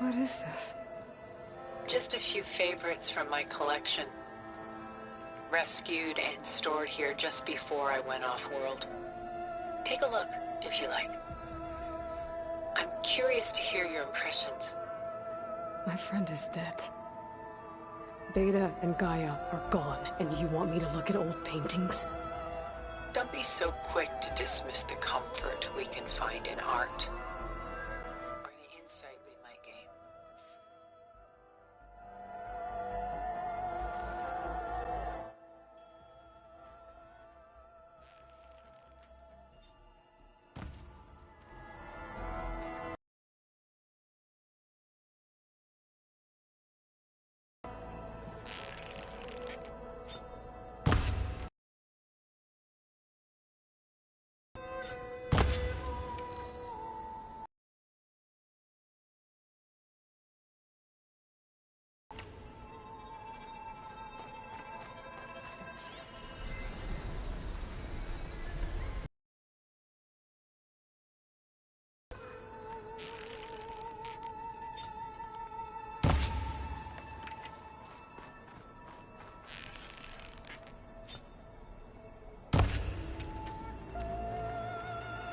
What is this? Just a few favorites from my collection. Rescued and stored here just before I went off-world. Take a look, if you like. I'm curious to hear your impressions. My friend is dead. Beta and Gaia are gone, and you want me to look at old paintings? Don't be so quick to dismiss the comfort we can find in art. Or the insight we might gain.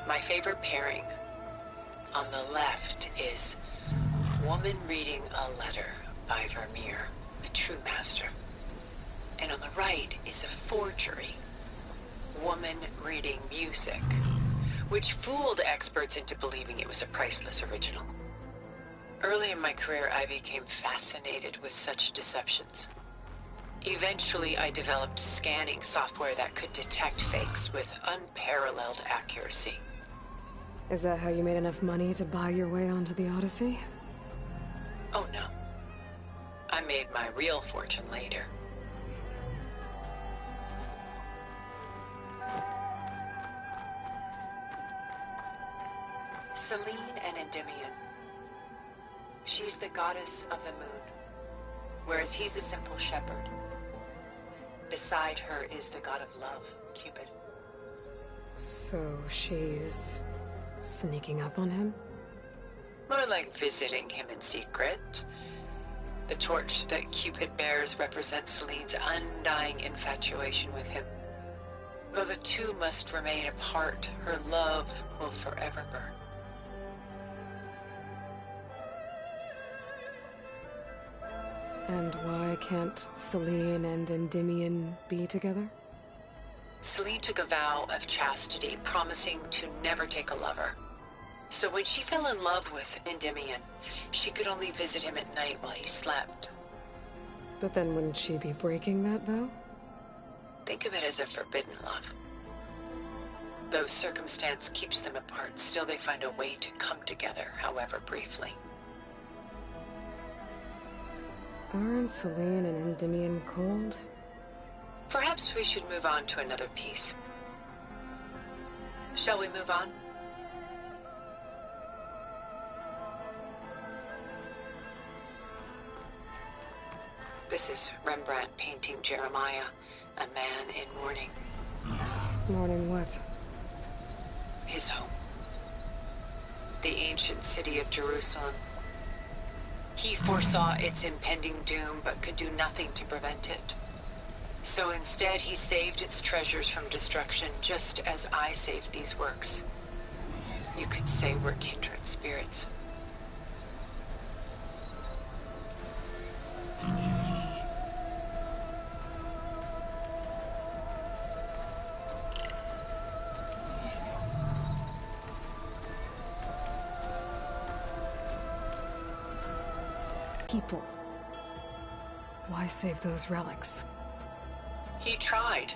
My favorite pairing on the left is Woman Reading a Letter by Vermeer, a true master. And on the right is a forgery, Woman Reading Music, which fooled experts into believing it was a priceless original. Early in my career, I became fascinated with such deceptions. Eventually, I developed scanning software that could detect fakes with unparalleled accuracy. Is that how you made enough money to buy your way onto the Odyssey? Oh no. I made my real fortune later. Selene and Endymion. She's the goddess of the moon, whereas he's a simple shepherd. Beside her is the god of love, Cupid. So she's sneaking up on him? More like visiting him in secret. The torch that Cupid bears represents Selene's undying infatuation with him. Though the two must remain apart, her love will forever burn. And why can't Selene and Endymion be together? Selene took a vow of chastity, promising to never take a lover. So when she fell in love with Endymion, she could only visit him at night while he slept. But then wouldn't she be breaking that vow? Think of it as a forbidden love. Though circumstance keeps them apart, still they find a way to come together, however briefly. Aren't Selene and Endymion cold? Perhaps we should move on to another piece. Shall we move on? This is Rembrandt painting Jeremiah, a man in mourning. Mourning what? His home. The ancient city of Jerusalem. He foresaw its impending doom, but could do nothing to prevent it. So instead, he saved its treasures from destruction, just as I saved these works. You could say we're kindred spirits. People. Why save those relics? He tried,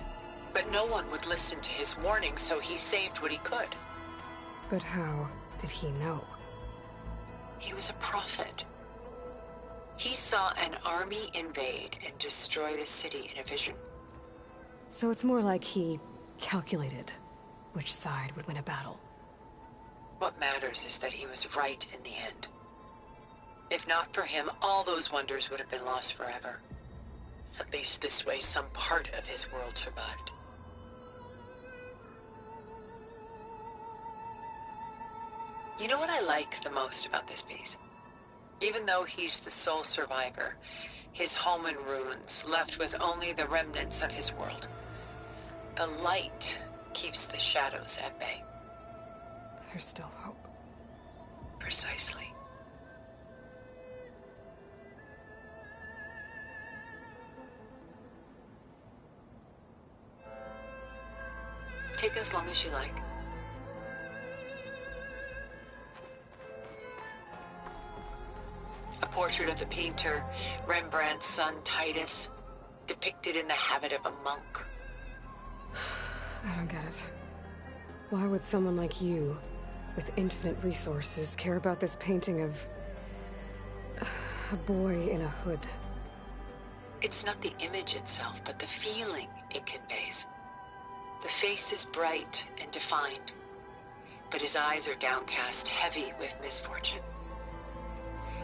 but no one would listen to his warning, so he saved what he could. But how did he know? He was a prophet. He saw an army invade and destroy the city in a vision. So it's more like he calculated which side would win a battle. What matters is that he was right in the end. If not for him, all those wonders would have been lost forever. At least this way, some part of his world survived. You know what I like the most about this piece? Even though he's the sole survivor, his home in ruins, left with only the remnants of his world. The light keeps the shadows at bay. There's still hope. Precisely. Take as long as you like. A portrait of the painter, Rembrandt's son Titus, depicted in the habit of a monk. I don't get it. Why would someone like you, with infinite resources, care about this painting of a boy in a hood? It's not the image itself, but the feeling it conveys. The face is bright and defined, but his eyes are downcast, heavy with misfortune.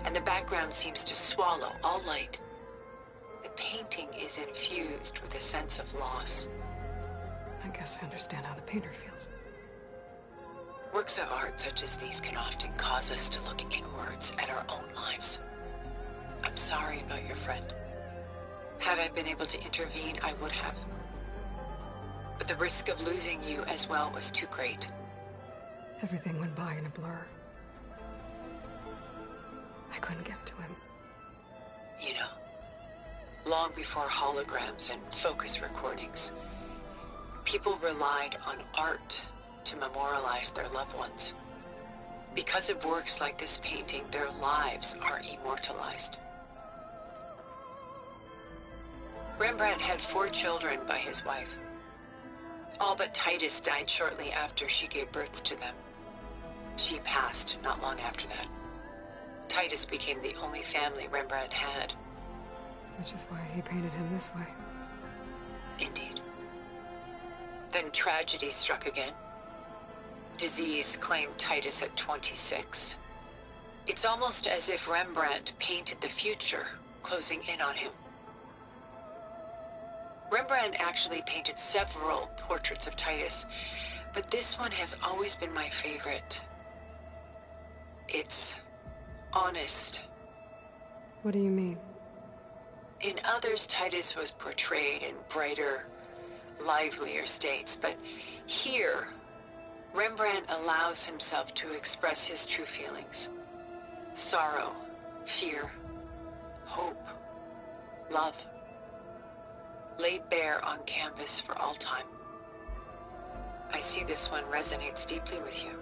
And the background seems to swallow all light. The painting is infused with a sense of loss. I guess I understand how the painter feels. Works of art such as these can often cause us to look inwards at our own lives. I'm sorry about your friend. Had I been able to intervene, I would have. But the risk of losing you as well was too great. Everything went by in a blur. I couldn't get to him. You know, long before holograms and focus recordings, people relied on art to memorialize their loved ones. Because of works like this painting, their lives are immortalized. Rembrandt had 4 children by his wife. All but Titus died shortly after she gave birth to them. She passed not long after that. Titus became the only family Rembrandt had. Which is why he painted him this way. Indeed. Then tragedy struck again. Disease claimed Titus at 26. It's almost as if Rembrandt painted the future, closing in on him. Rembrandt actually painted several portraits of Titus, but this one has always been my favorite. It's honest. What do you mean? In others, Titus was portrayed in brighter, livelier states, but here, Rembrandt allows himself to express his true feelings. Sorrow, fear, hope, love. Laid bare on canvas for all time. I see this one resonates deeply with you.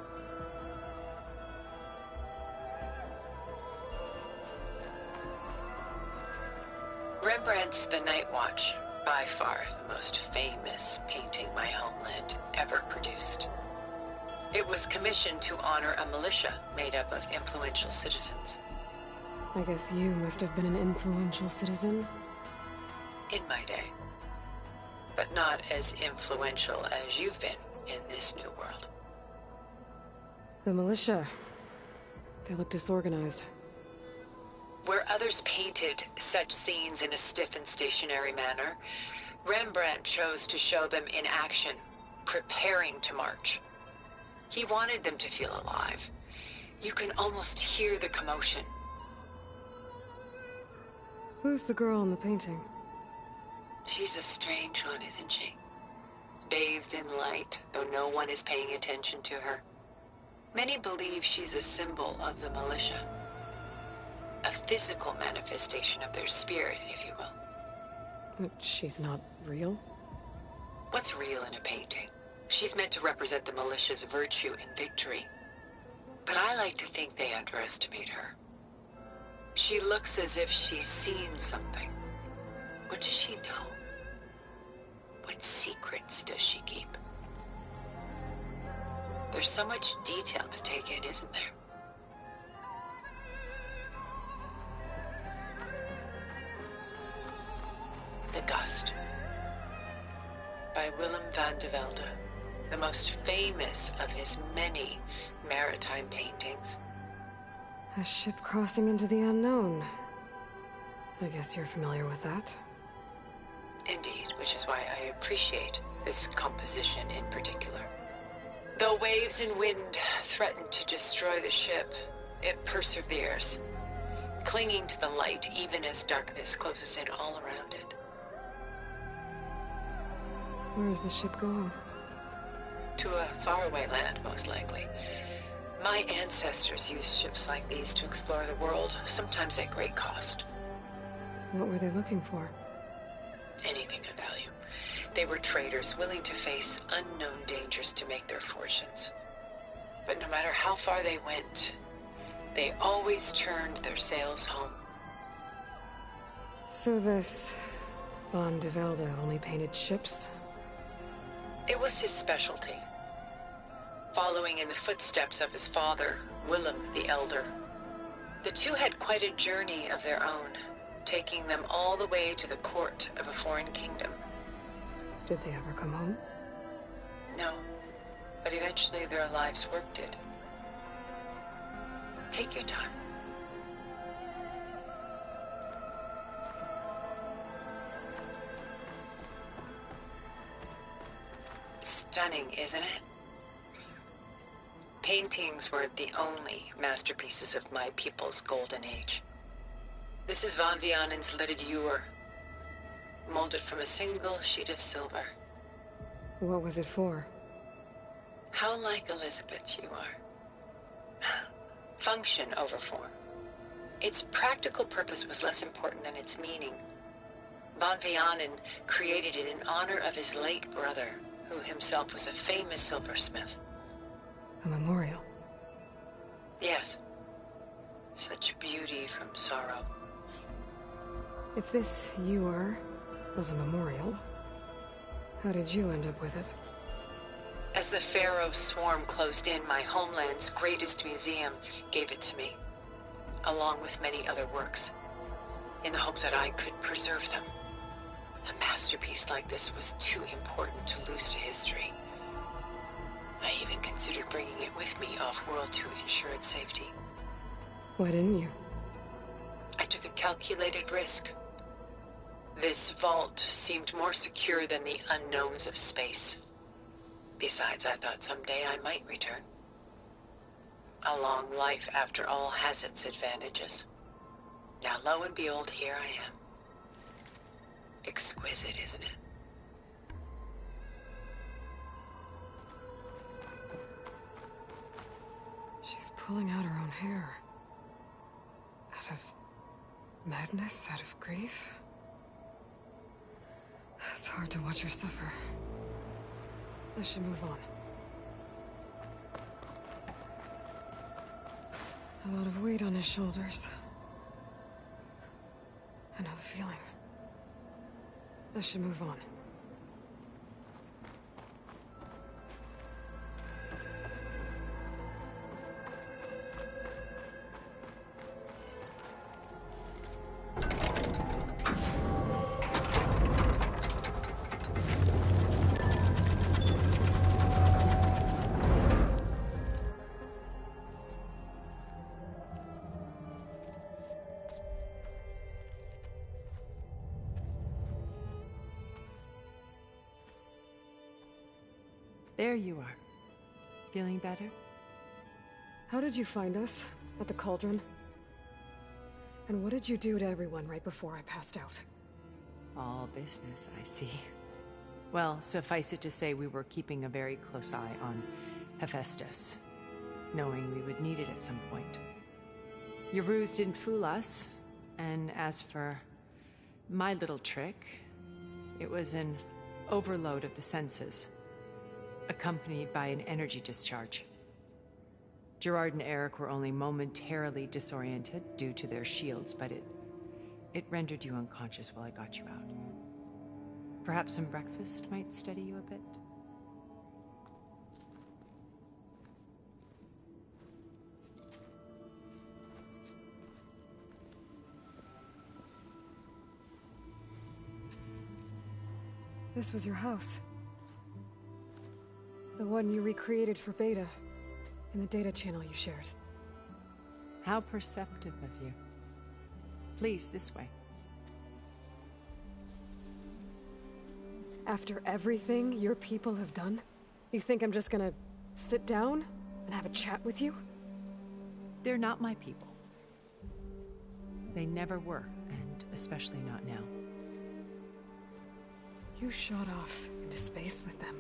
Rembrandt's The Night Watch, by far the most famous painting my homeland ever produced. It was commissioned to honor a militia made up of influential citizens. I guess you must have been an influential citizen. In my day. But not as influential as you've been in this new world. The militia. They look disorganized. Where others painted such scenes in a stiff and stationary manner, Rembrandt chose to show them in action, preparing to march. He wanted them to feel alive. You can almost hear the commotion. Who's the girl in the painting? She's a strange one, isn't she? Bathed in light, though no one is paying attention to her. Many believe she's a symbol of the militia. A physical manifestation of their spirit, if you will. But she's not real? What's real in a painting? She's meant to represent the militia's virtue and victory. But I like to think they underestimate her. She looks as if she's seen something. What does she know? What secrets does she keep? There's so much detail to take in, isn't there? The Gust, by Willem van de Velde, the most famous of his many maritime paintings. A ship crossing into the unknown. I guess you're familiar with that. Indeed, which is why I appreciate this composition in particular. Though waves and wind threaten to destroy the ship, it perseveres. clinging to the light even as darkness closes in all around it. Where is the ship going? To a faraway land, most likely. My ancestors used ships like these to explore the world, sometimes at great cost. What were they looking for? Anything of value. They were traders willing to face unknown dangers to make their fortunes. But no matter how far they went, they always turned their sails home. So this Von de Velde only painted ships? It was his specialty. Following in the footsteps of his father, Willem the Elder. The two had quite a journey of their own, taking them all the way to the court of a foreign kingdom. Did they ever come home? No, but eventually their lives work did. Take your time. Stunning, isn't it? Paintings were the only masterpieces of my people's golden age. This is Von Vianen's lidded ewer, molded from a single sheet of silver. What was it for? How like Elizabeth you are. Function over form. Its practical purpose was less important than its meaning. Von Vianen created it in honor of his late brother, who himself was a famous silversmith. A memorial? Yes. Such beauty from sorrow. If this ewer was a memorial, how did you end up with it? As the Pharaoh swarm closed in, my homeland's greatest museum gave it to me, along with many other works, in the hope that I could preserve them. A masterpiece like this was too important to lose to history. I even considered bringing it with me off-world to ensure its safety. Why didn't you? I took a calculated risk. This vault seemed more secure than the unknowns of space. Besides, I thought someday I might return. A long life, after all, has its advantages. Now, lo and behold, here I am. Exquisite, isn't it? She's pulling out her own hair. Out of madness, out of grief. It's hard to watch her suffer. I should move on. A lot of weight on his shoulders. I know the feeling. I should move on. There you are. Feeling better? How did you find us? At the cauldron? And what did you do to everyone right before I passed out? All business, I see. Well, suffice it to say we were keeping a very close eye on Hephaestus, knowing we would need it at some point. Your ruse didn't fool us, and as for my little trick, it was an overload of the senses, accompanied by an energy discharge. Gerard and Eric were only momentarily disoriented due to their shields, but it rendered you unconscious while I got you out. Perhaps some breakfast might steady you a bit? This was your house. The one you recreated for Beta, in the data channel you shared. How perceptive of you. Please, this way. After everything your people have done, you think I'm just gonna sit down and have a chat with you? They're not my people. They never were, and especially not now. You shot off into space with them.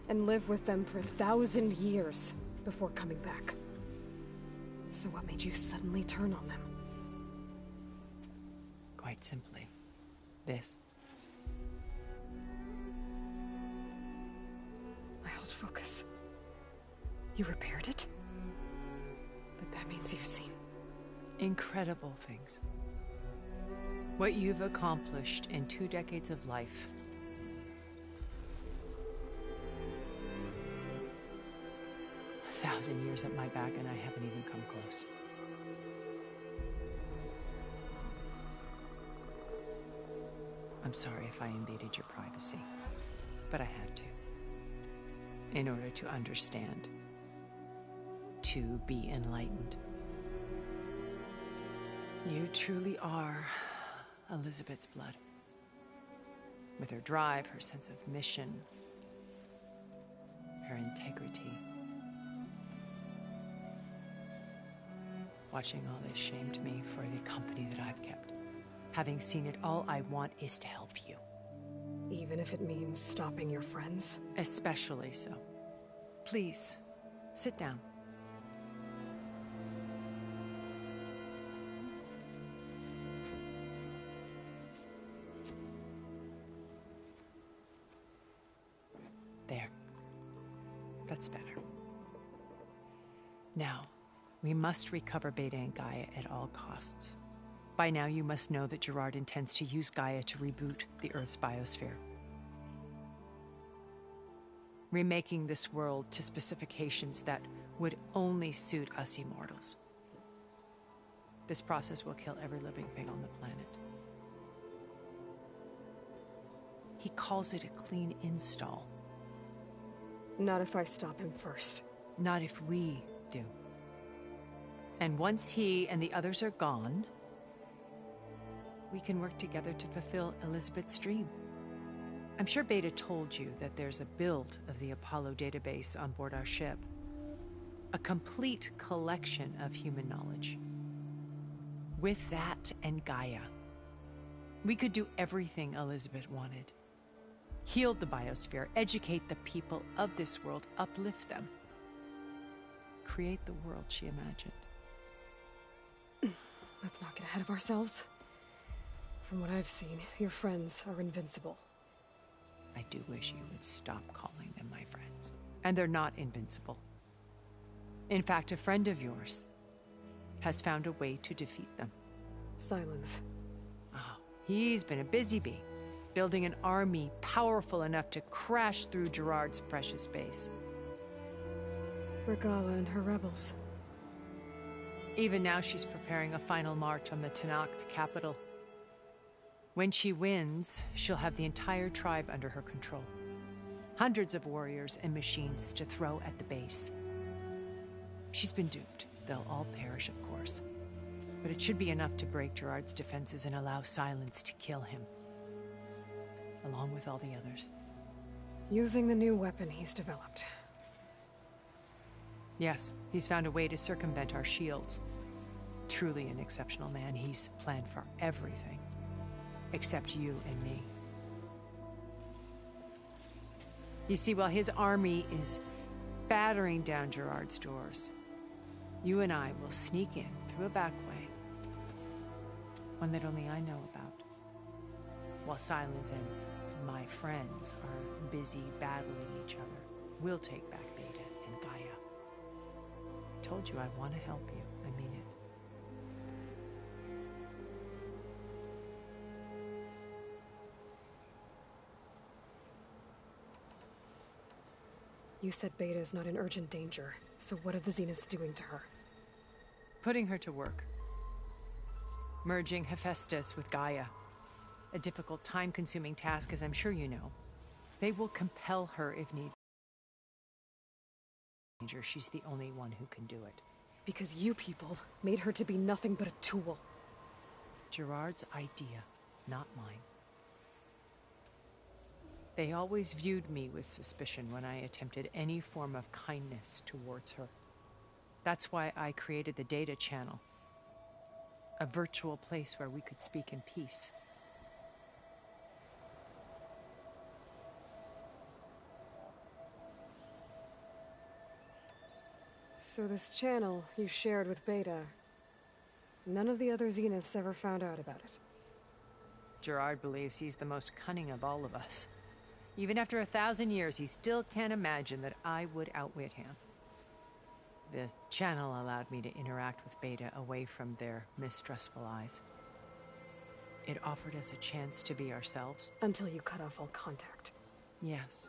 And lived with them for 1,000 years before coming back. So what made you suddenly turn on them? Quite simply, this. My old focus. You repaired it? But that means you've seen... incredible things. What you've accomplished in 2 decades of life. A 1,000 years at my back and I haven't even come close. I'm sorry if I invaded your privacy, but I had to. In order to understand. To be enlightened. You truly are Elizabeth's blood. With her drive, her sense of mission, her integrity. Watching all this shamed me for the company that I've kept. Having seen it, all I want is to help you. Even if it means stopping your friends? Especially so. Please, sit down. There. That's better. Now, we must recover Beta and Gaia at all costs. By now, you must know that Gerard intends to use Gaia to reboot the Earth's biosphere. Remaking this world to specifications that would only suit us immortals. This process will kill every living thing on the planet. He calls it a clean install. Not if I stop him first. Not if we do. And once he and the others are gone, we can work together to fulfill Elizabeth's dream. I'm sure Beta told you that there's a build of the Apollo database on board our ship. A complete collection of human knowledge. With that and Gaia, we could do everything Elizabeth wanted. Heal the biosphere, educate the people of this world, uplift them. Create the world she imagined. Let's not get ahead of ourselves. From what I've seen, your friends are invincible. I do wish you would stop calling them my friends. And they're not invincible. In fact, a friend of yours has found a way to defeat them. Silence. Oh, he's been a busy bee, building an army powerful enough to crash through Gerard's precious base. Regala and her rebels. Even now, she's preparing a final march on the Tenakth capital. When she wins, she'll have the entire tribe under her control. Hundreds of warriors and machines to throw at the base. She's been duped. They'll all perish, of course. But it should be enough to break Gerard's defenses and allow Silence to kill him. Along with all the others. Using the new weapon he's developed. Yes, he's found a way to circumvent our shields. Truly an exceptional man. He's planned for everything. Except you and me. You see, while his army is battering down Gerard's doors, you and I will sneak in through a back way. One that only I know about. While Silence and my friends are busy battling each other, we'll take back Beta and Gaia. I told you I want to help you. I mean it. You said Beta is not in urgent danger, so what are the Zeniths doing to her? Putting her to work. Merging Hephaestus with Gaia. A difficult, time-consuming task, as I'm sure you know. They will compel her if need. She's the only one who can do it. Because you people made her to be nothing but a tool. Gerard's idea, not mine. They always viewed me with suspicion when I attempted any form of kindness towards her. That's why I created the data channel. A virtual place where we could speak in peace. So this channel you shared with Beta, none of the other Zeniths ever found out about it. Gerard believes he's the most cunning of all of us. Even after 1,000 years, he still can't imagine that I would outwit him. The channel allowed me to interact with Beta away from their mistrustful eyes. It offered us a chance to be ourselves. Until you cut off all contact. Yes,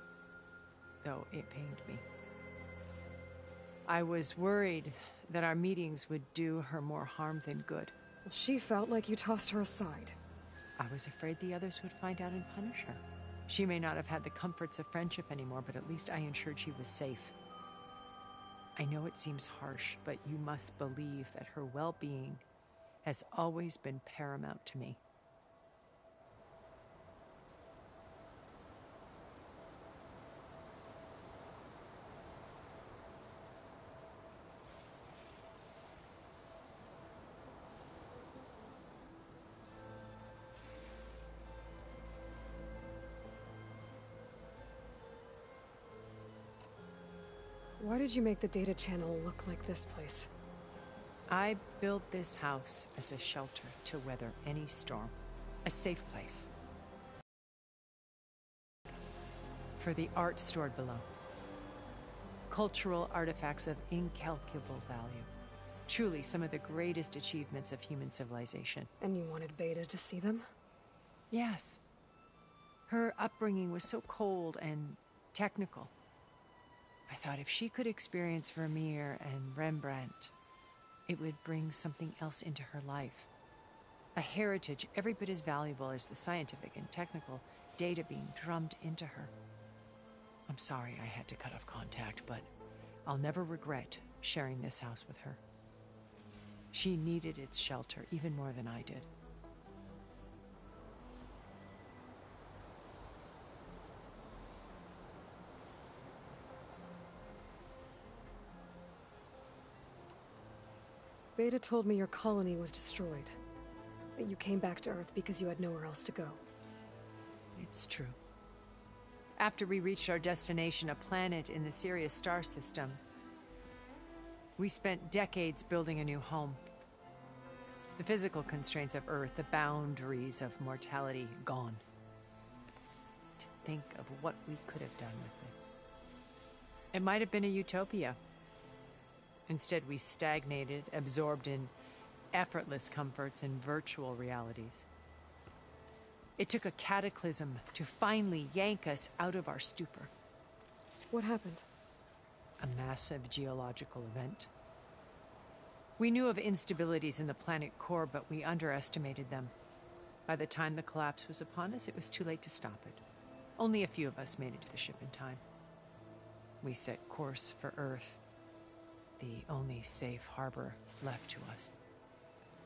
though it pained me. I was worried that our meetings would do her more harm than good. Well, she felt like you tossed her aside. I was afraid the others would find out and punish her. She may not have had the comforts of friendship anymore, but at least I ensured she was safe. I know it seems harsh, but you must believe that her well-being has always been paramount to me. Why did you make the data channel look like this place? I built this house as a shelter to weather any storm. A safe place. For the art stored below. Cultural artifacts of incalculable value. Truly some of the greatest achievements of human civilization. And you wanted Beta to see them? Yes. Her upbringing was so cold and technical. I thought if she could experience Vermeer and Rembrandt, it would bring something else into her life. A heritage every bit as valuable as the scientific and technical data being drummed into her. I'm sorry I had to cut off contact, but I'll never regret sharing this house with her. She needed its shelter even more than I did. Beta told me your colony was destroyed. That you came back to Earth because you had nowhere else to go. It's true. After we reached our destination, a planet in the Sirius star system, we spent decades building a new home. The physical constraints of Earth, the boundaries of mortality, gone. To think of what we could have done with it. It might have been a utopia. Instead, we stagnated, absorbed in effortless comforts and virtual realities. It took a cataclysm to finally yank us out of our stupor. What happened? A massive geological event. We knew of instabilities in the planet core, but we underestimated them. By the time the collapse was upon us, it was too late to stop it. Only a few of us made it to the ship in time. We set course for Earth, the only safe harbor left to us.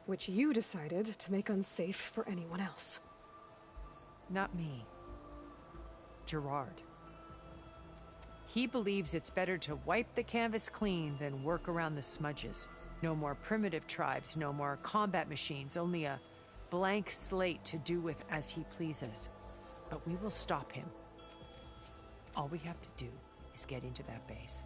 Which you decided to make unsafe for anyone else. Not me. Gerard. He believes it's better to wipe the canvas clean than work around the smudges. No more primitive tribes, no more combat machines, only a blank slate to do with as he pleases. But we will stop him. All we have to do is get into that base.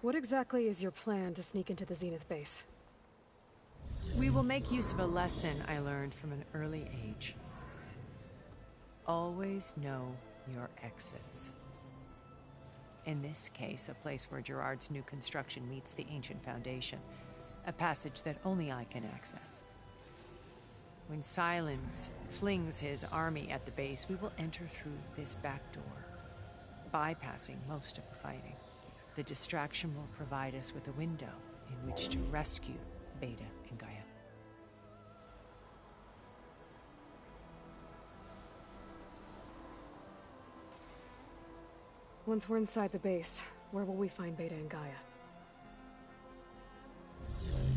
What exactly is your plan to sneak into the Zenith base? We will make use of a lesson I learned from an early age. Always know your exits. In this case, a place where Gerard's new construction meets the ancient foundation, a passage that only I can access. When Silence flings his army at the base, we will enter through this back door, bypassing most of the fighting. The distraction will provide us with a window in which to rescue Beta and Gaia. Once we're inside the base, where will we find Beta and Gaia?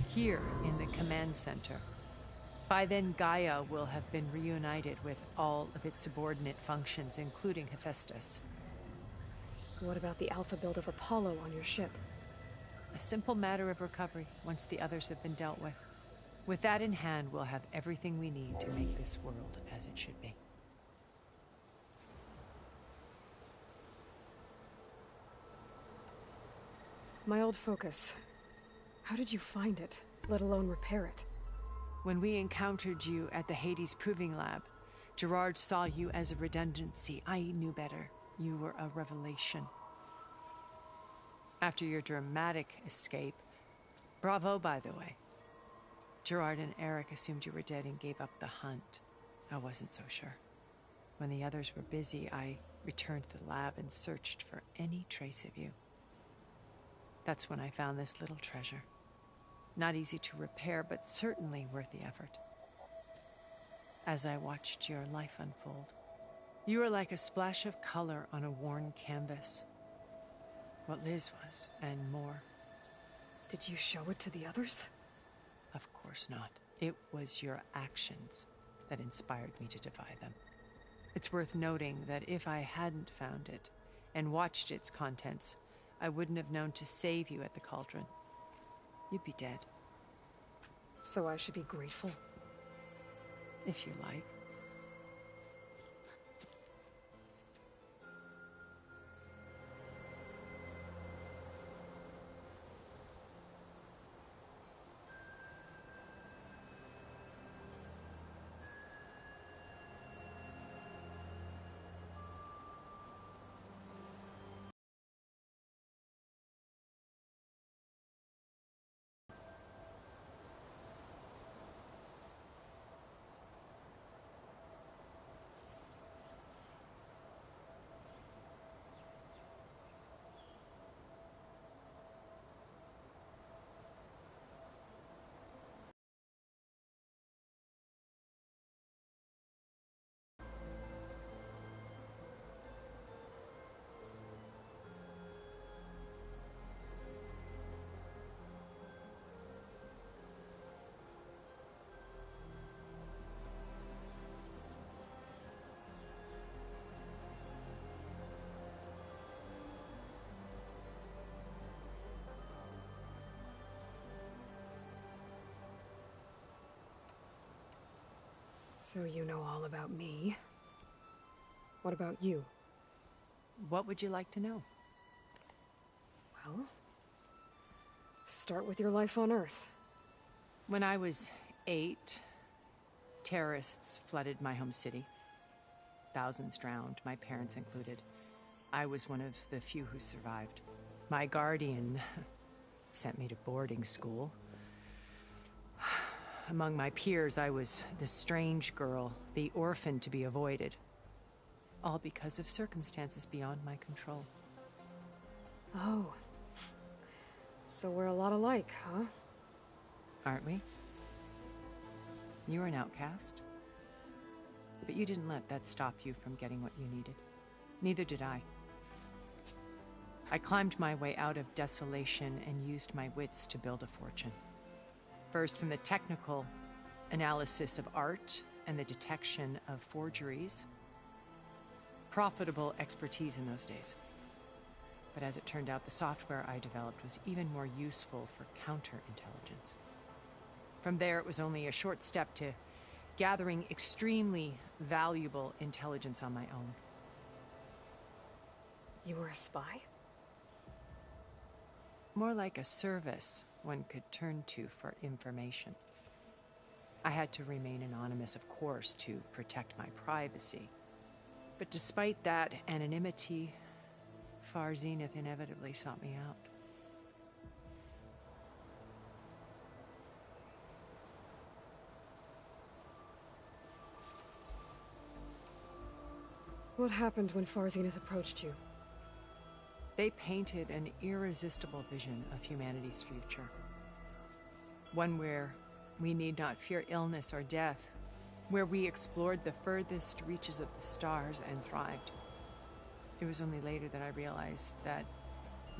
Here in the command center, By then, Gaia will have been reunited with all of its subordinate functions, including Hephaestus. What about the alpha build of Apollo on your ship? A simple matter of recovery once the others have been dealt with. With that in hand, we'll have everything we need to make this world as it should be. My old focus. How did you find it, let alone repair it? When we encountered you at the Hades Proving Lab, Gerard saw you as a redundancy. I knew better. You were a revelation. After your dramatic escape, bravo, by the way. Gerard and Eric assumed you were dead and gave up the hunt. I wasn't so sure. When the others were busy, I returned to the lab and searched for any trace of you. That's when I found this little treasure. Not easy to repair, but certainly worth the effort. As I watched your life unfold, you were like a splash of color on a worn canvas. What Liz was, and more. Did you show it to the others? Of course not. It was your actions that inspired me to defy them. It's worth noting that if I hadn't found it and watched its contents, I wouldn't have known to save you at the cauldron. You'd be dead. So I should be grateful? If you like. So you know all about me. What about you? What would you like to know? Well, start with your life on Earth. When I was 8, terrorists flooded my home city. Thousands drowned, my parents included. I was one of the few who survived. My guardian sent me to boarding school. Among my peers, I was the strange girl, the orphan to be avoided. All because of circumstances beyond my control. Oh. So we're a lot alike, huh? Aren't we? You were an outcast. But you didn't let that stop you from getting what you needed. Neither did I. I climbed my way out of desolation and used my wits to build a fortune. First, from the technical analysis of art and the detection of forgeries. Profitable expertise in those days. But as it turned out, the software I developed was even more useful for counterintelligence. From there, it was only a short step to gathering extremely valuable intelligence on my own. You were a spy? More like a service one could turn to for information. I had to remain anonymous, of course, to protect my privacy. But despite that anonymity, Far Zenith inevitably sought me out. What happened when Far Zenith approached you? They painted an irresistible vision of humanity's future. One where we need not fear illness or death, where we explored the furthest reaches of the stars and thrived. It was only later that I realized that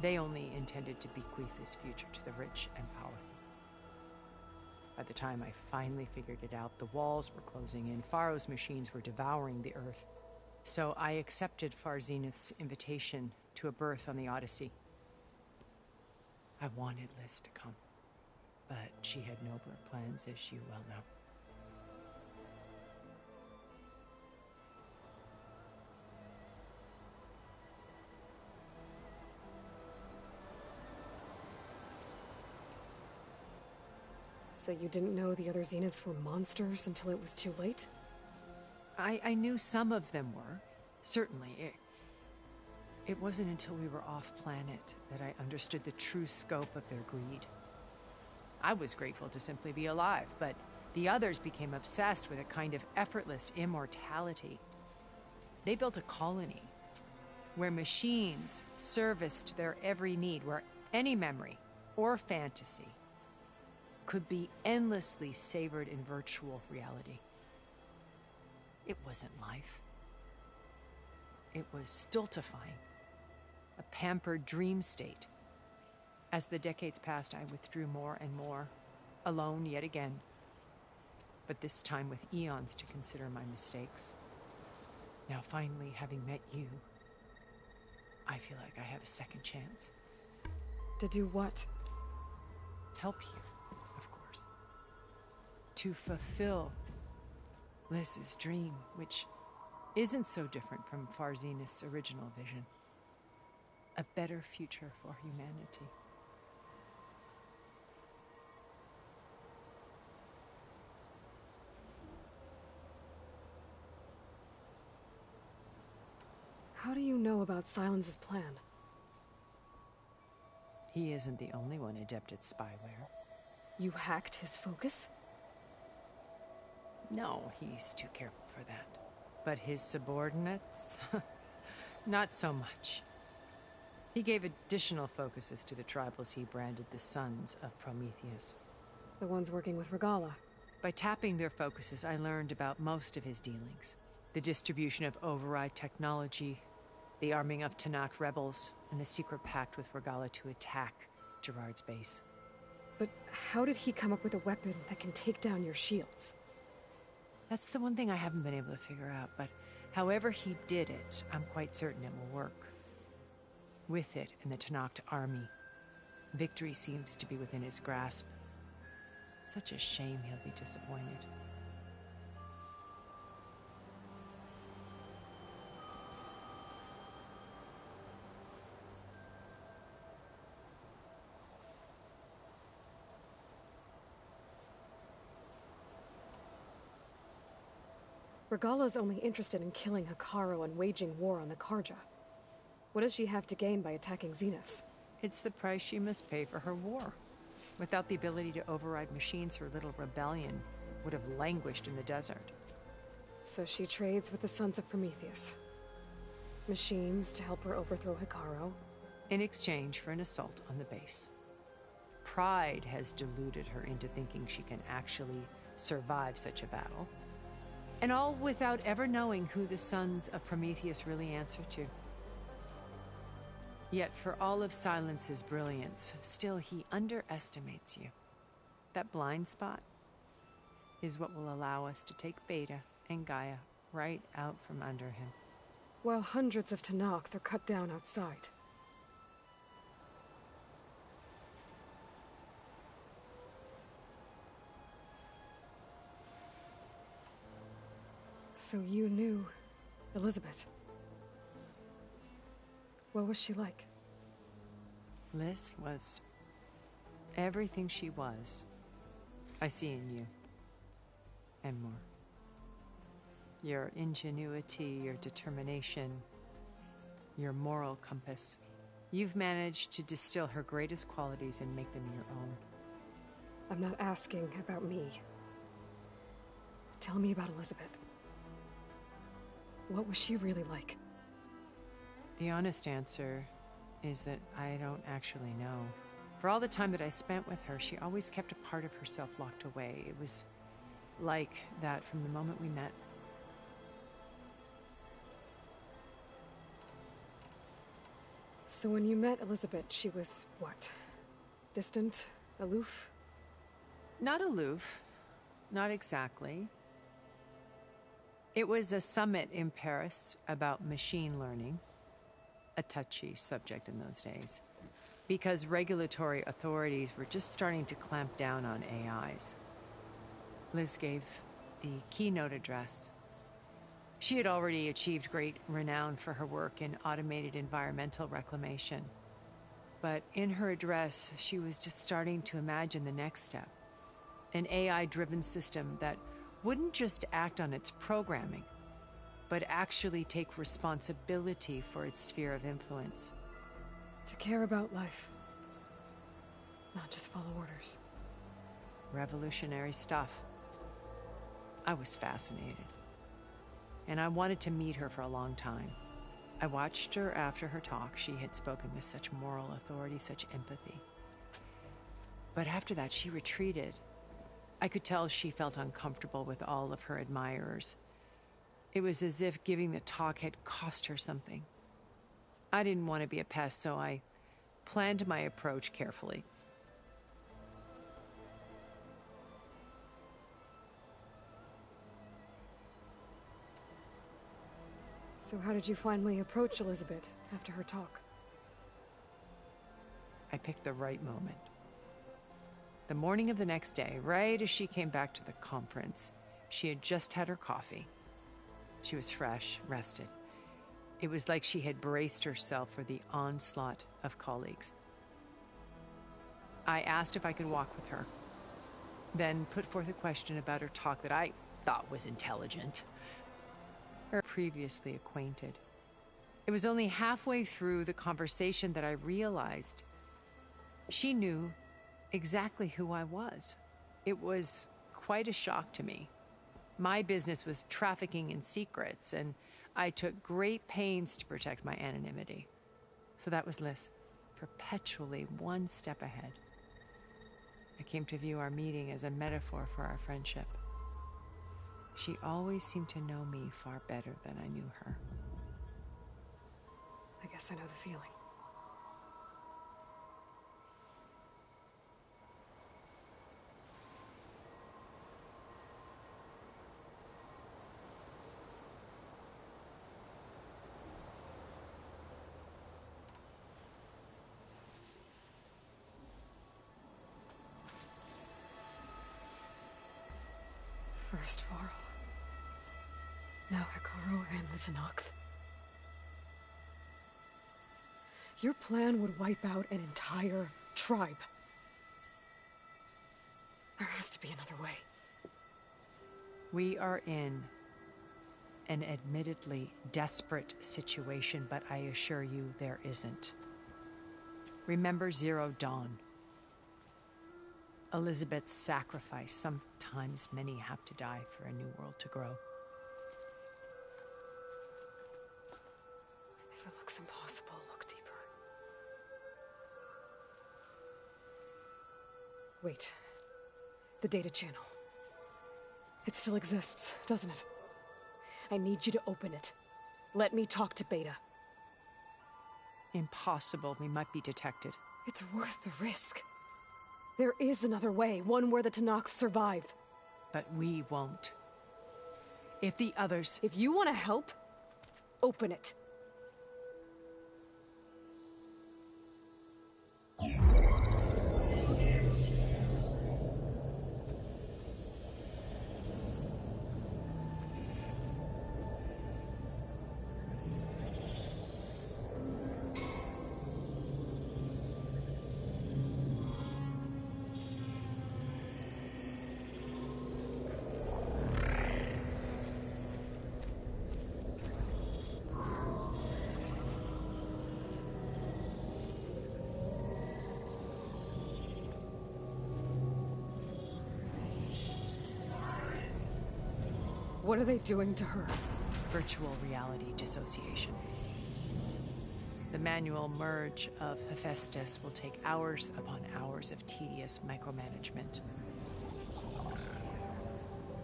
they only intended to bequeath this future to the rich and powerful. By the time I finally figured it out, the walls were closing in, Faro's machines were devouring the Earth. So I accepted Far Zenith's invitation to a berth on the Odyssey. I wanted Liz to come, but she had nobler plans, as you well know. So you didn't know the other Zeniths were monsters until it was too late? I knew some of them were, certainly. It wasn't until we were off-planet that I understood the true scope of their greed. I was grateful to simply be alive, but the others became obsessed with a kind of effortless immortality. They built a colony where machines serviced their every need, where any memory or fantasy could be endlessly savored in virtual reality. It wasn't life. It was stultifying, a pampered dream state. As the decades passed, I withdrew more and more, alone yet again, but this time with eons to consider my mistakes. Now, finally, having met you, I feel like I have a second chance. To do what? Help you, of course. To fulfill Liz's dream, which isn't so different from Far Zenith's original vision. A better future for humanity. How do you know about Silence's plan? He isn't the only one adept at spyware. You hacked his focus? No, he's too careful for that. But his subordinates? Not so much. He gave additional focuses to the tribals he branded the Sons of Prometheus. The ones working with Regala. By tapping their focuses, I learned about most of his dealings. The distribution of override technology, the arming of Tanakh rebels, and the secret pact with Regala to attack Gerard's base. But how did he come up with a weapon that can take down your shields? That's the one thing I haven't been able to figure out, but however he did it, I'm quite certain it will work. With it and the Tanakh army, victory seems to be within his grasp. Such a shame he'll be disappointed. Regala's only interested in killing Hekarro and waging war on the Karja. What does she have to gain by attacking Zeniths? It's the price she must pay for her war. Without the ability to override machines, her little rebellion would have languished in the desert. So she trades with the Sons of Prometheus. Machines to help her overthrow Hekarro. In exchange for an assault on the base. Pride has deluded her into thinking she can actually survive such a battle. And all without ever knowing who the Sons of Prometheus really answer to. Yet for all of Silence's brilliance, still he underestimates you. That blind spot is what will allow us to take Beta and Gaia right out from under him. While hundreds of Tanakh are cut down outside. So you knew Elizabeth. What was she like? Liz was everything she was. I see in you. And more. Your ingenuity, your determination, your moral compass. You've managed to distill her greatest qualities and make them your own. I'm not asking about me. Tell me about Elizabeth. What was she really like? The honest answer is that I don't actually know. For all the time that I spent with her, she always kept a part of herself locked away. It was like that from the moment we met. So when you met Elizabeth, she was what? Distant? Aloof? Not aloof. Not exactly. It was a summit in Paris about machine learning, a touchy subject in those days, because regulatory authorities were just starting to clamp down on AIs. Liz gave the keynote address. She had already achieved great renown for her work in automated environmental reclamation. But in her address, she was just starting to imagine the next step. An AI-driven system that wouldn't just act on its programming, but actually take responsibility for its sphere of influence. To care about life, not just follow orders. Revolutionary stuff. I was fascinated. And I wanted to meet her for a long time. I watched her after her talk. She had spoken with such moral authority, such empathy. But after that, she retreated. I could tell she felt uncomfortable with all of her admirers. It was as if giving the talk had cost her something. I didn't want to be a pest, so I planned my approach carefully. So how did you finally approach Elizabeth after her talk? I picked the right moment. The morning of the next day, right as she came back to the conference, she had just had her coffee. She was fresh, rested. It was like she had braced herself for the onslaught of colleagues. I asked if I could walk with her, then put forth a question about her talk that I thought was intelligent. Her previously acquainted. It was only halfway through the conversation that I realized she knew exactly who I was. It was quite a shock to me. My business was trafficking in secrets, and I took great pains to protect my anonymity. So that was Liz, perpetually one step ahead. I came to view our meeting as a metaphor for our friendship. She always seemed to know me far better than I knew her. I guess I know the feeling. First Varl, now Hikaru and the Tenakth. Your plan would wipe out an entire tribe. There has to be another way. We are in an admittedly desperate situation, but I assure you there isn't. Remember Zero Dawn. Elizabeth's sacrifice. Sometimes many have to die for a new world to grow. If it looks impossible, look deeper. Wait. The data channel. It still exists, doesn't it? I need you to open it. Let me talk to Beta. Impossible. We might be detected. It's worth the risk. There is another way, one where the Tenakth survive. But we won't. If the others... If you want to help, open it. What are they doing to her? Virtual reality dissociation. The manual merge of Hephaestus will take hours upon hours of tedious micromanagement.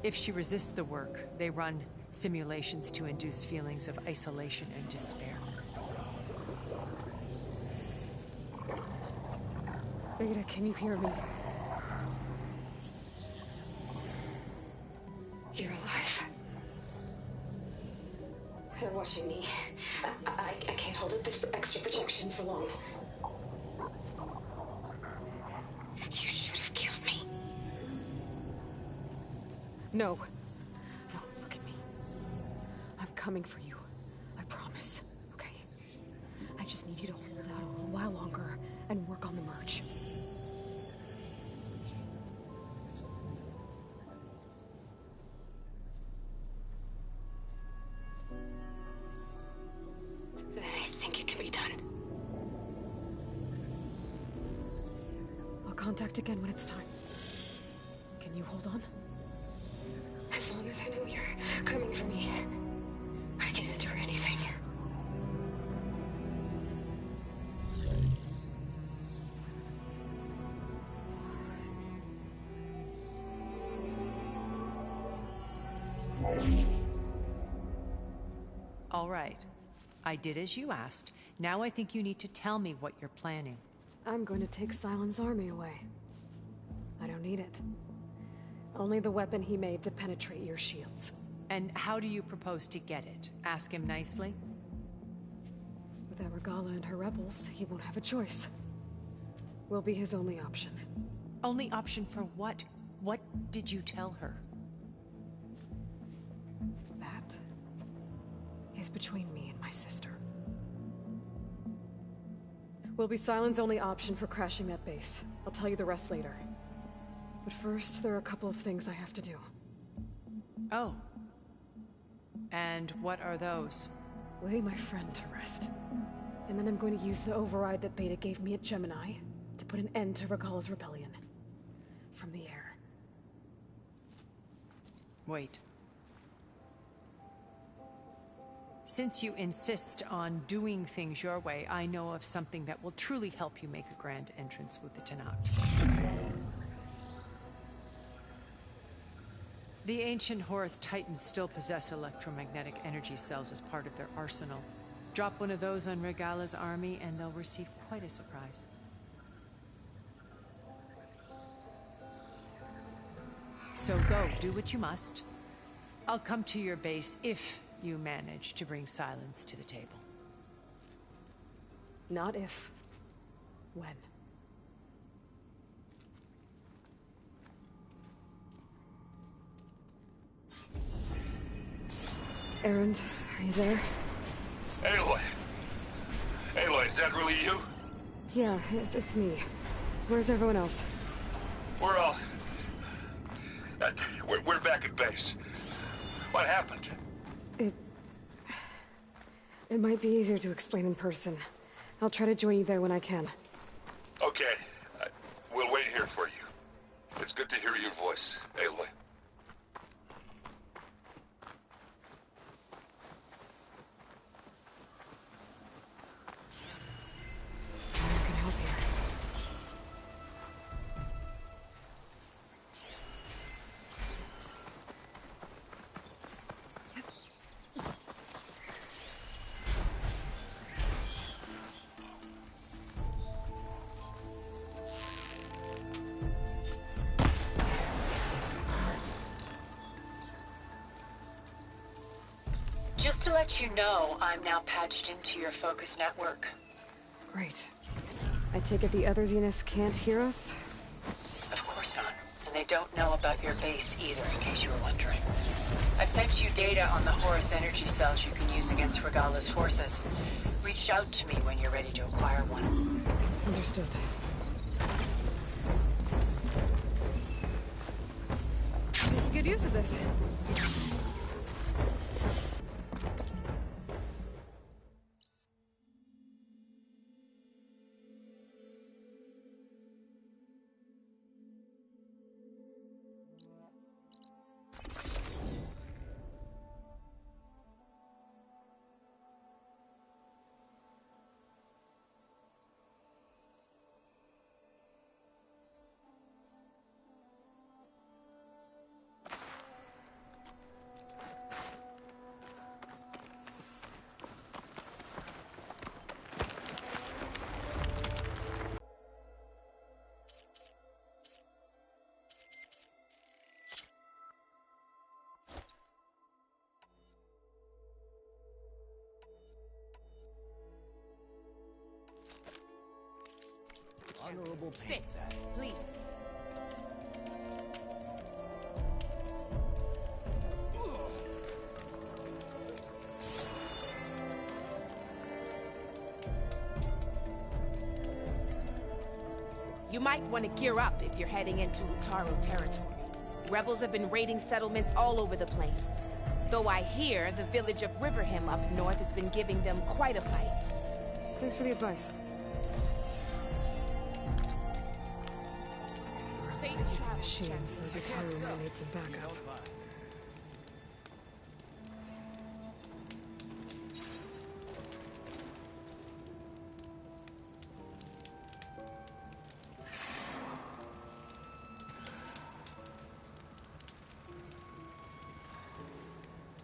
If she resists the work, they run simulations to induce feelings of isolation and despair. Beta, can you hear me? You're alive. They're watching me. I can't hold up this extra protection for long. You should have killed me. No. No, look at me. I'm coming for you. I promise. Okay? I just need you to hold out a little while longer and work on the merge. Then I think it can be done. I'll contact again when it's time. Can you hold on? As long as I know you're coming for me, I can endure anything. All right. I did as you asked. Now I think you need to tell me what you're planning. I'm going to take Sylens' army away. I don't need it. Only the weapon he made to penetrate your shields. And how do you propose to get it? Ask him nicely? Without Regala and her rebels, he won't have a choice. We'll be his only option. Only option for what? What did you tell her? That is between me and my sister. Will be Sylens' only option for crashing that base. I'll tell you the rest later. But first, there are a couple of things I have to do. Oh. And what are those? Lay my friend to rest. And then I'm going to use the override that Beta gave me at Gemini to put an end to Regala's rebellion. From the air. Wait. Since you insist on doing things your way, I know of something that will truly help you make a grand entrance with the Tenat. The ancient Horus Titans still possess electromagnetic energy cells as part of their arsenal. Drop one of those on Regala's army and they'll receive quite a surprise. So go, do what you must. I'll come to your base if you manage to bring Sylens to the table. Not if. When. Erend, are you there? Aloy! Aloy, is that really you? Yeah, it's me. Where's everyone else? We're all... we're back at base. What happened? It might be easier to explain in person. I'll try to join you there when I can. Okay. We'll wait here for you. It's good to hear your voice, Aloy. I can help here. Just to let you know, I'm now patched into your focus network. Great. I take it the other Zeniths can't hear us? Of course not. And they don't know about your base either, in case you were wondering. I've sent you data on the Horus energy cells you can use against Regala's forces. Reach out to me when you're ready to acquire one. Understood. Good use of this. Sit, please. You might want to gear up if you're heading into Utaro territory. Rebels have been raiding settlements all over the plains. Though I hear the village of Riverham up north has been giving them quite a fight. Thanks for the advice. If the rebels are using machines, those Utaro might need some backup.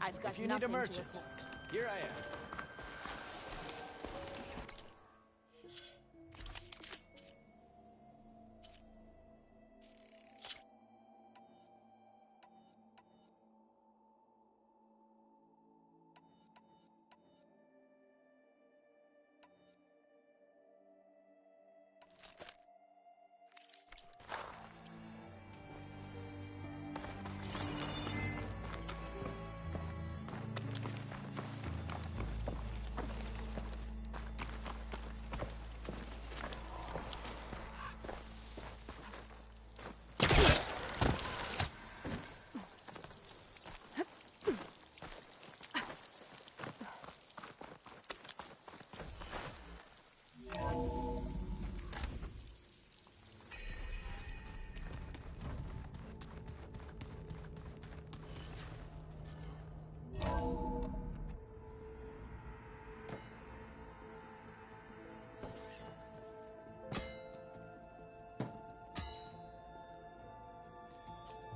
I've got If you need nothing a to merchant, report. here I am.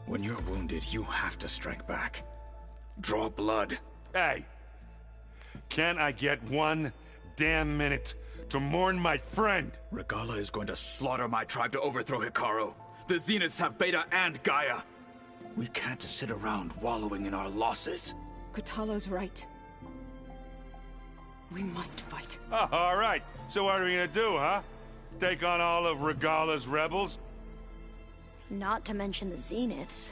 When you're wounded, you have to strike back. Draw blood. Hey! Can't I get one damn minute to mourn my friend? Regala is going to slaughter my tribe to overthrow Hikaru. The Zeniths have Beta and Gaia. We can't sit around wallowing in our losses. Kotallo's right. We must fight. Oh, all right. So what are we gonna do, huh? Take on all of Regala's rebels? Not to mention the Zeniths.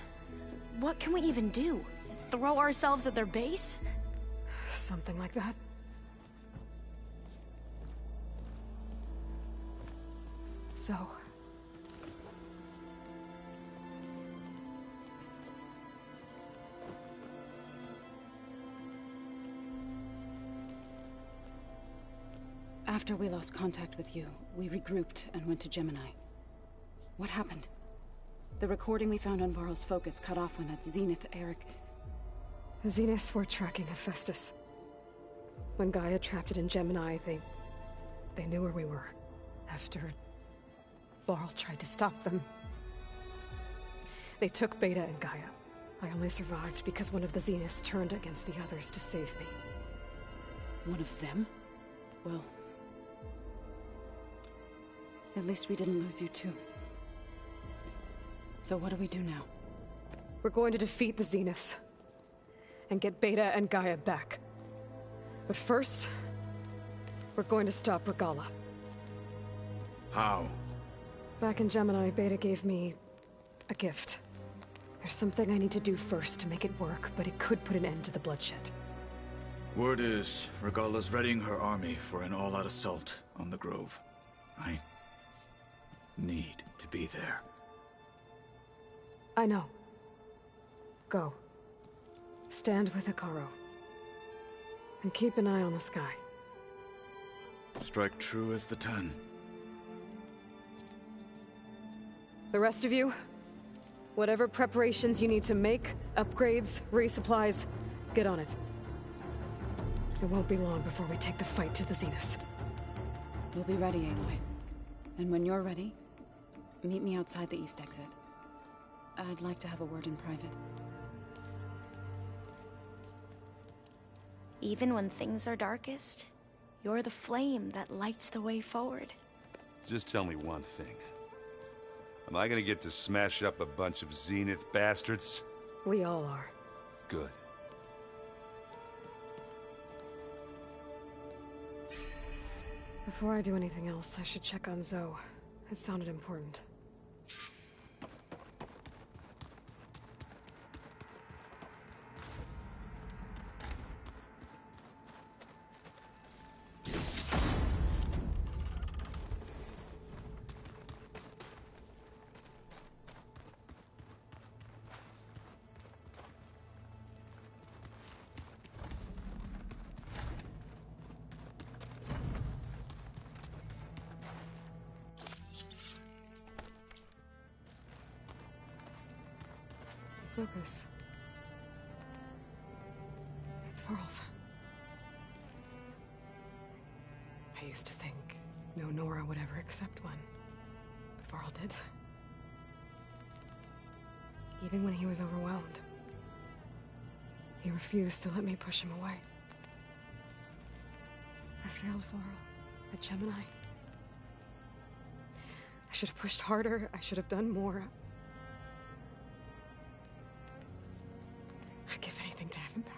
What can we even do? Throw ourselves at their base? Something like that. So... After we lost contact with you, we regrouped and went to Gemini. What happened? The recording we found on Varl's focus cut off when that Zenith, Eric... The Zeniths were tracking Hephaestus. When Gaia trapped it in Gemini, they knew where we were. After... Varl tried to stop them. They took Beta and Gaia. I only survived because one of the Zeniths turned against the others to save me. One of them? Well... At least we didn't lose you too. So what do we do now? We're going to defeat the Zeniths. And get Beta and Gaia back. But first... we're going to stop Regala. How? Back in Gemini, Beta gave me... a gift. There's something I need to do first to make it work, but it could put an end to the bloodshed. Word is, Regala's readying her army for an all-out assault on the Grove. I... need to be there. I know. Go. Stand with Hikaru. And keep an eye on the sky. Strike true as the 10. The rest of you, whatever preparations you need to make, upgrades, resupplies, get on it. It won't be long before we take the fight to the Zeniths. We'll be ready, Aloy. And when you're ready, meet me outside the east exit. I'd like to have a word in private. Even when things are darkest, you're the flame that lights the way forward. Just tell me one thing. Am I gonna get to smash up a bunch of Zenith bastards? We all are. Good. Before I do anything else, I should check on Zoe. It sounded important. Focus. It's Varl's. I used to think no Nora would ever accept one, but Varl did. Even when he was overwhelmed, he refused to let me push him away. I failed Varl at Gemini. I should have pushed harder. I should have done more. I'd give anything to have him back.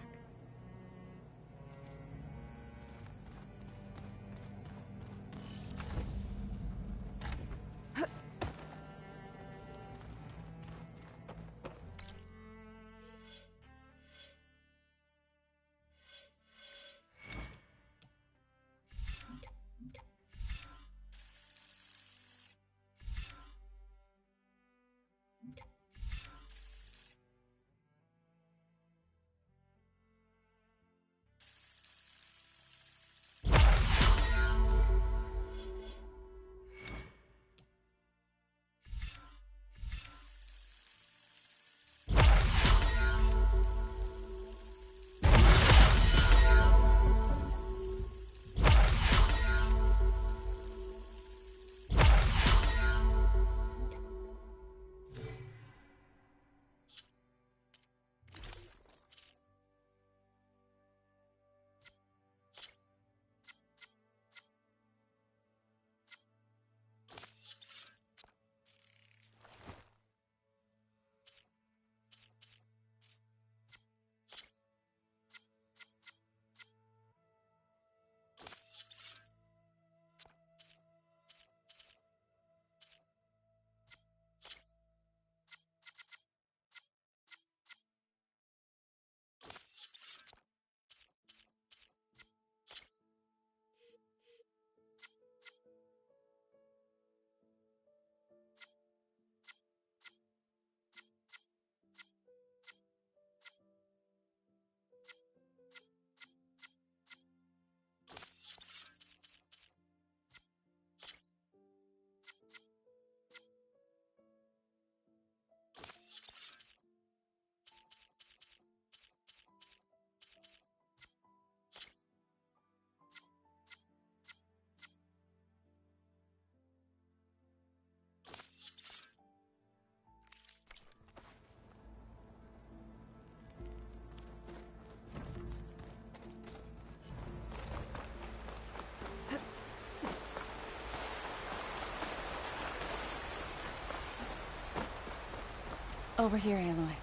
Over here, Aloy.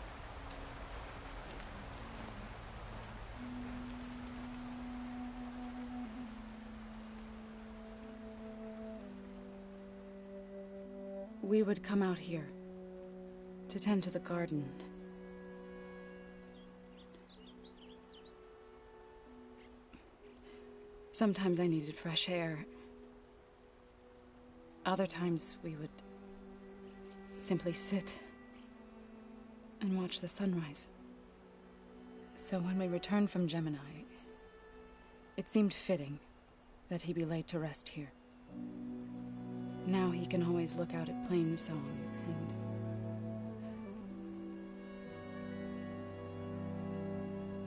We would come out here to tend to the garden. Sometimes I needed fresh air. Other times we would simply sit and watch the sunrise. So when we returned from Gemini, it seemed fitting that he be laid to rest here. Now he can always look out at Plainsong and...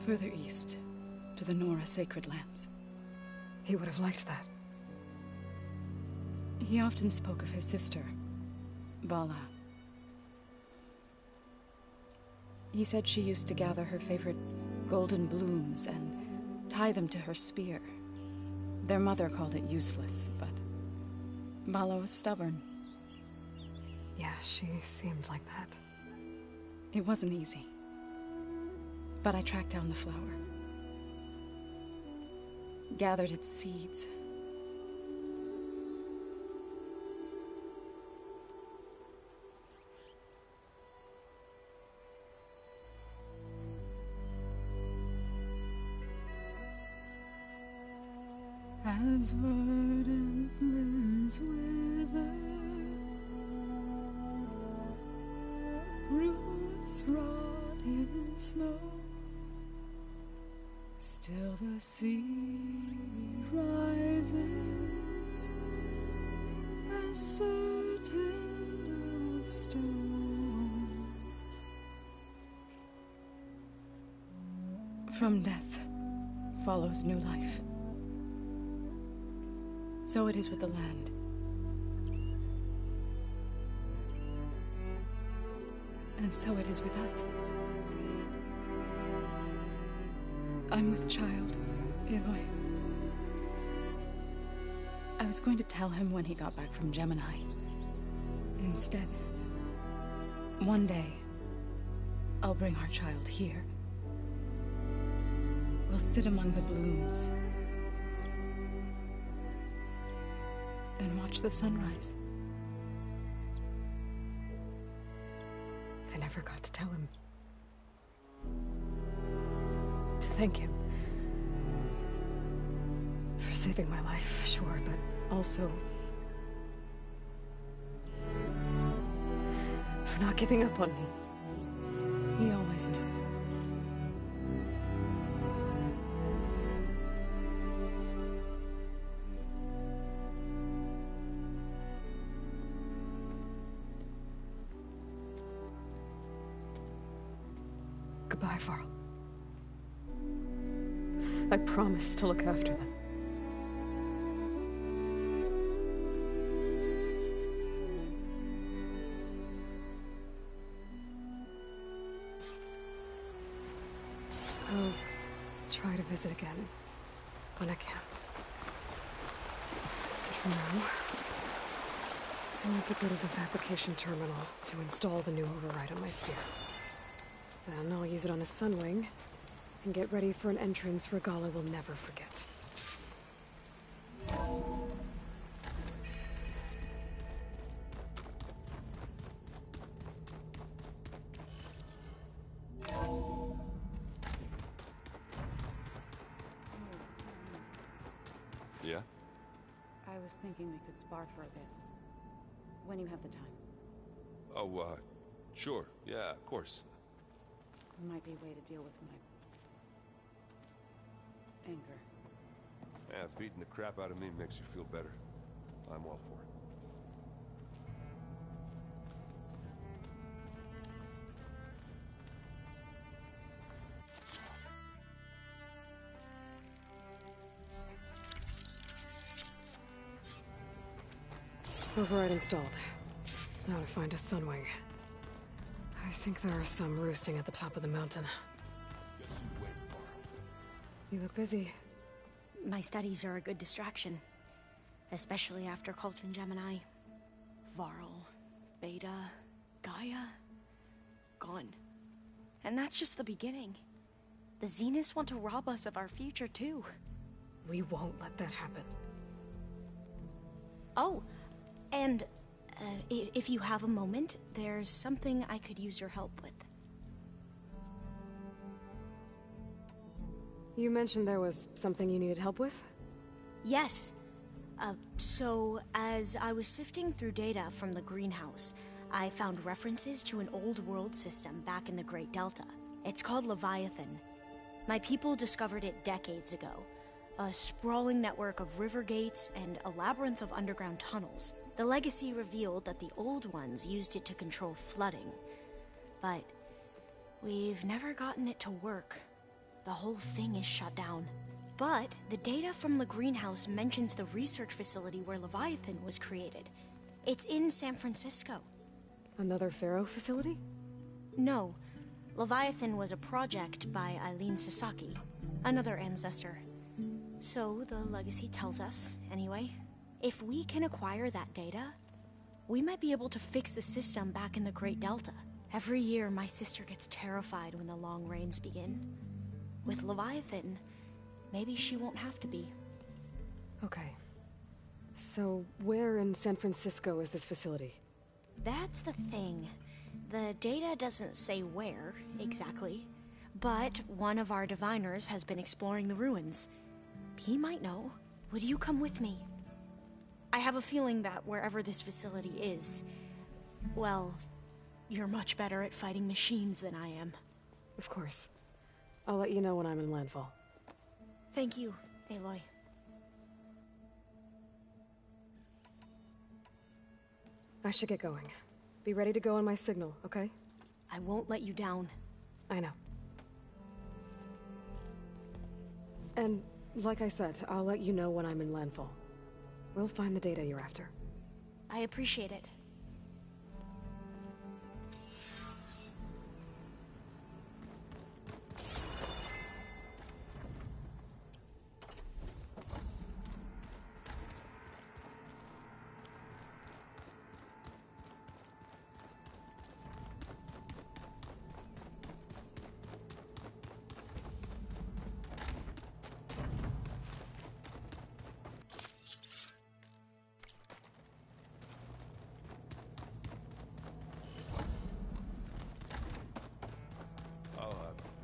further east, to the Nora Sacred Lands. He would have liked that. He often spoke of his sister, Vala. He said she used to gather her favorite golden blooms and tie them to her spear. Their mother called it useless, but Vala was stubborn. Yeah, she seemed like that. It wasn't easy. But I tracked down the flower. Gathered its seeds. As verdant limbs wither, roots rot in snow, still the sea rises, as certain as stone. From death follows new life. So it is with the land. And so it is with us. I'm with child, Avoy. I was going to tell him when he got back from Gemini. Instead, one day, I'll bring our child here. We'll sit among the blooms and watch the sunrise. I never got to tell him. To thank him. For saving my life, sure, but also for not giving up on me. He always knew. Goodbye, Varl. I promise to look after them. I'll try to visit again when I can. But for now, I need to go to the fabrication terminal to install the new override on my sphere. Then I'll use it on a sunwing and get ready for an entrance Regala will never forget. Yeah? I was thinking we could spar for a bit. When you have the time. Oh, sure. Yeah, of course. Might be a way to deal with my anger. Yeah, beating the crap out of me makes you feel better. I'm all for it. Override installed. Now to find a sunwing. I think there are some roosting at the top of the mountain. You look busy. My studies are a good distraction. Especially after Cauldron Gemini. Varl, Beta, Gaia. Gone. And that's just the beginning. The Zeniths want to rob us of our future, too. We won't let that happen. Oh, and if you have a moment, there's something I could use your help with. You mentioned there was something you needed help with? Yes. So, as I was sifting through data from the greenhouse, I found references to an old world system back in the Great Delta. It's called Leviathan. My people discovered it decades ago. A sprawling network of river gates and a labyrinth of underground tunnels. The legacy revealed that the old ones used it to control flooding. But we've never gotten it to work. The whole thing is shut down. But the data from the greenhouse mentions the research facility where Leviathan was created. It's in San Francisco. Another Pharaoh facility? No. Leviathan was a project by Eileen Sasaki, another ancestor. So the legacy tells us, anyway, if we can acquire that data, we might be able to fix the system back in the Great Delta. Every year, my sister gets terrified when the long rains begin. With Leviathan, maybe she won't have to be. Okay. So, where in San Francisco is this facility? That's the thing. The data doesn't say where, exactly. But one of our diviners has been exploring the ruins. He might know. would you come with me? I have a feeling that wherever this facility is, well, you're much better at fighting machines than I am. Of course. I'll let you know when I'm in landfall. Thank you, Aloy. I should get going. Be ready to go on my signal, okay? I won't let you down. I know. And, like I said, I'll let you know when I'm in landfall. We'll find the data you're after. I appreciate it.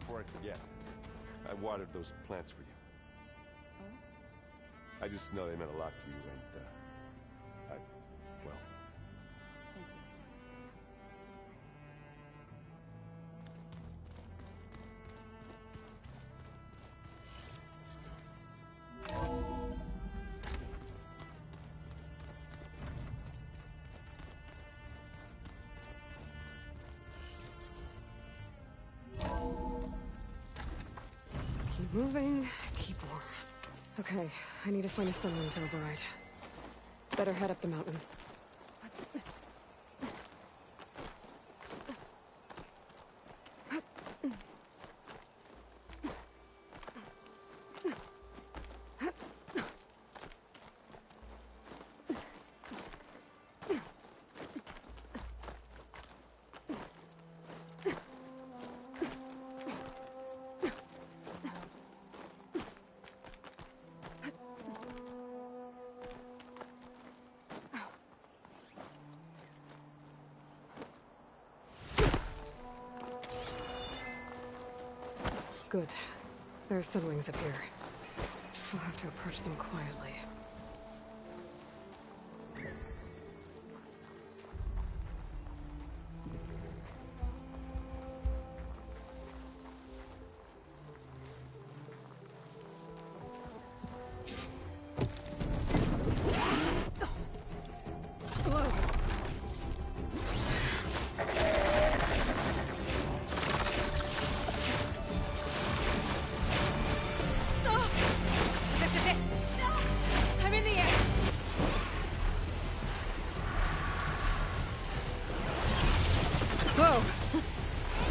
Before I forget, I watered those plants for you. I just know they meant a lot to you, and, well... Keep moving, keep warm. Okay, I need to find a sunroom to override. Better head up the mountain. Good. There are sunwings up here. I'll have to approach them quietly.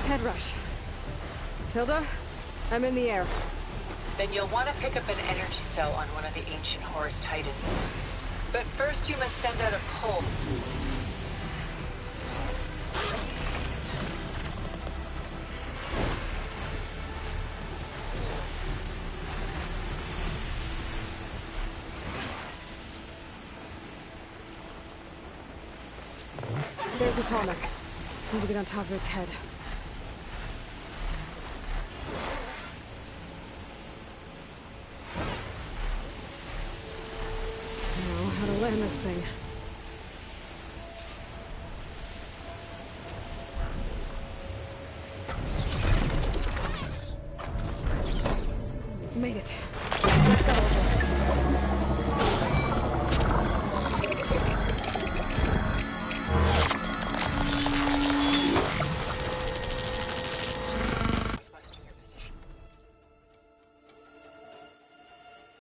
Head rush. Tilda, I'm in the air. Then you'll want to pick up an energy cell on one of the ancient Horus Titans. But first you must send out a pull. There's Atomic. Need to get on top of its head. Now, how to land this thing. Made it. Let's go.